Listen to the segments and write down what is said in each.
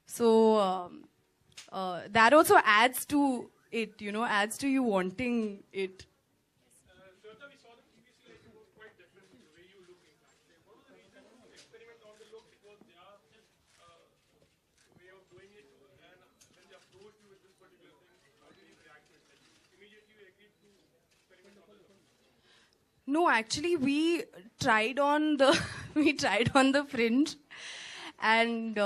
So that also adds to it, adds to you wanting it. Shweta, we saw that previously like, you were quite different the way you look in fact. Like, what was the reason to experiment on the look? It was their way of doing it, and when they approached you with this particular thing, how did you react to it? Like, immediately you agreed to experiment on the look? No, actually, we tried on the we tried on the fringe, and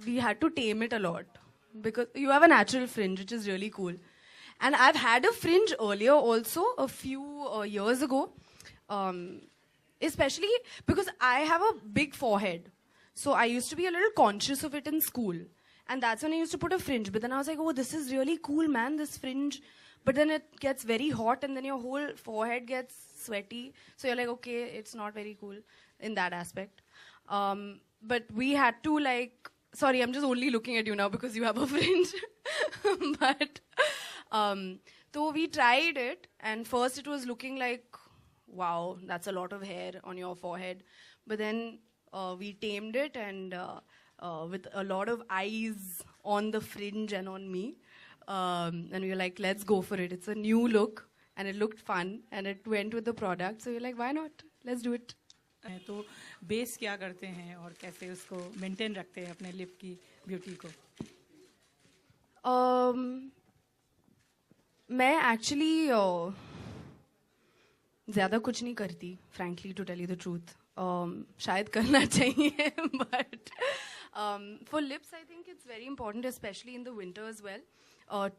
we had to tame it a lot because you have a natural fringe, which is really cool. And I've had a fringe earlier also, a few years ago, especially because I have a big forehead. So I used to be a little conscious of it in school. And that's when I used to put a fringe. But then I was like, oh, this is really cool, man, this fringe. But then it gets very hot and then your whole forehead gets sweaty. So you're like, okay, it's not very cool in that aspect. But we had to like, sorry, I'm just only looking at you now because you have a fringe. But so we tried it, and first it was looking like, wow, that's a lot of hair on your forehead. But then we tamed it, and with a lot of eyes on the fringe and on me. And we were like, let's go for it. It's a new look, and it looked fun, and it went with the product. So we're like, why not? Let's do it. तो base क्या करते हैं और कैसे उसको maintain रखते हैं अपने लिप की ब्यूटी को? मैं एक्चुअली ज़्यादा कुछ नहीं करती, frankly, to tell you the truth. शायद करना चाहिए, but for lips, I think it's very important, especially in the winter as well,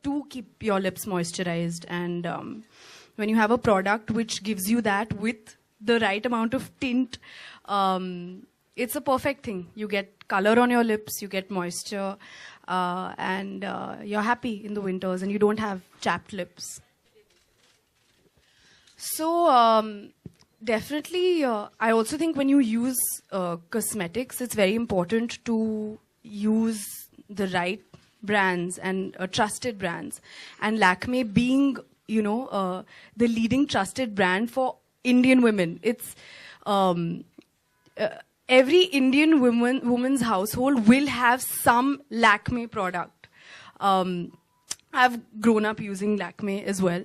to keep your lips moisturized. And when you have a product which gives you that with the right amount of tint, it's a perfect thing. You get color on your lips, you get moisture, and you're happy in the winters, and you don't have chapped lips. So definitely, I also think when you use cosmetics, it's very important to use the right brands and trusted brands. And Lakme being, the leading trusted brand for Indian women. It's every Indian woman's household will have some Lakme product. I've grown up using Lakme as well.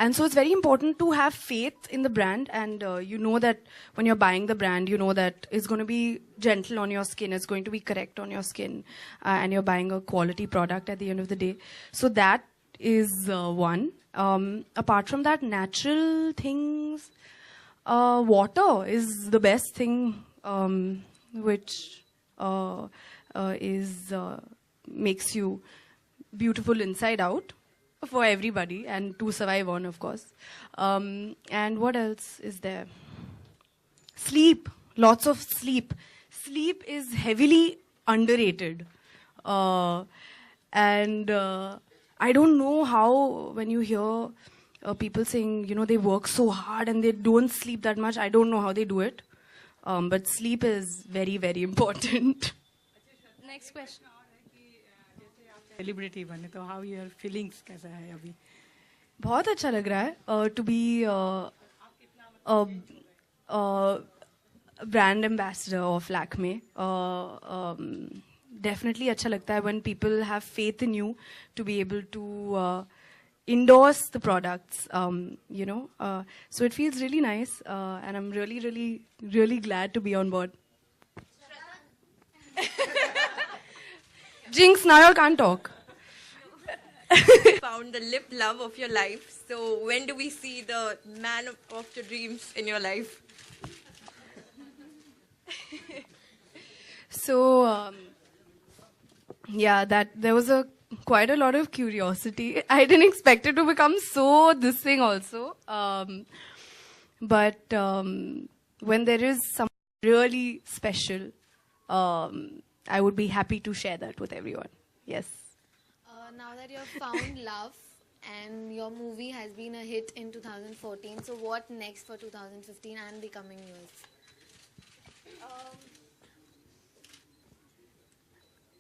And so it's very important to have faith in the brand, and you know that when you're buying the brand, you know that it's going to be gentle on your skin, it's going to be correct on your skin, and you're buying a quality product at the end of the day. So that is one. Apart from that, natural things, water is the best thing, which makes you beautiful inside out for everybody and to survive on, of course. And what else is there? Sleep, lots of sleep. Sleep is heavily underrated. And I don't know how, when you hear people saying, they work so hard and they don't sleep that much, I don't know how they do it. But sleep is very, very important. Next question. Celebrity बने तो how your feelings कैसा है अभी? बहुत अच्छा लग रहा है to be brand ambassador of Lakme. Definitely अच्छा लगता है when people have faith in you to be able to endorse the products, so it feels really nice, and I'm really, really, really glad to be on board. Jinx, now you can't talk. Found the lip love of your life. So when do we see the man of your dreams in your life? So, that there was quite a lot of curiosity. I didn't expect it to become so this thing also. But when there is something really special, I would be happy to share that with everyone. Yes. Now that you've found love and your movie has been a hit in 2014, so what next for 2015 and the coming years?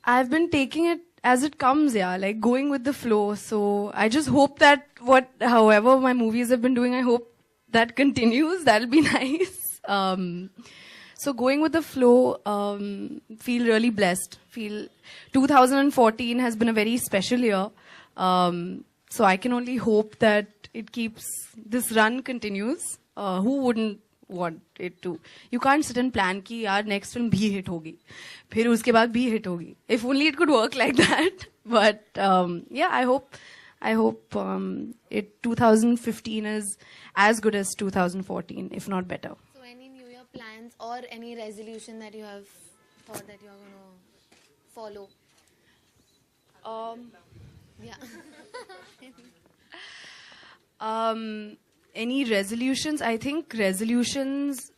I've been taking it as it comes, like going with the flow. So I just hope that however my movies have been doing, I hope that continues. That'll be nice. So going with the flow, feel really blessed. Feel 2014 has been a very special year. So I can only hope that this run continues. Who wouldn't want it to? You can't sit and plan कि यार next film भी hit होगी, फिर उसके बाद भी hit होगी. If only it could work like that. But yeah, I hope 2015 is as good as 2014, if not better. So any New Year plans or any resolution that you have thought that you're going to follow? Yeah. Any resolutions? I think resolutions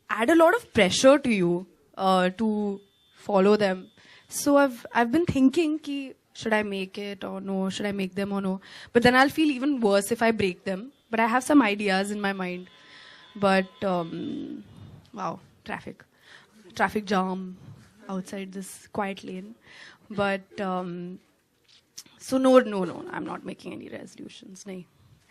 add a lot of pressure to you to follow them. So I've been thinking ki should I make it or no? Should I make them or no? But then I'll feel even worse if I break them. But I have some ideas in my mind. But wow, traffic jam outside this quiet lane. But so no, I'm not making any resolutions. Nahi.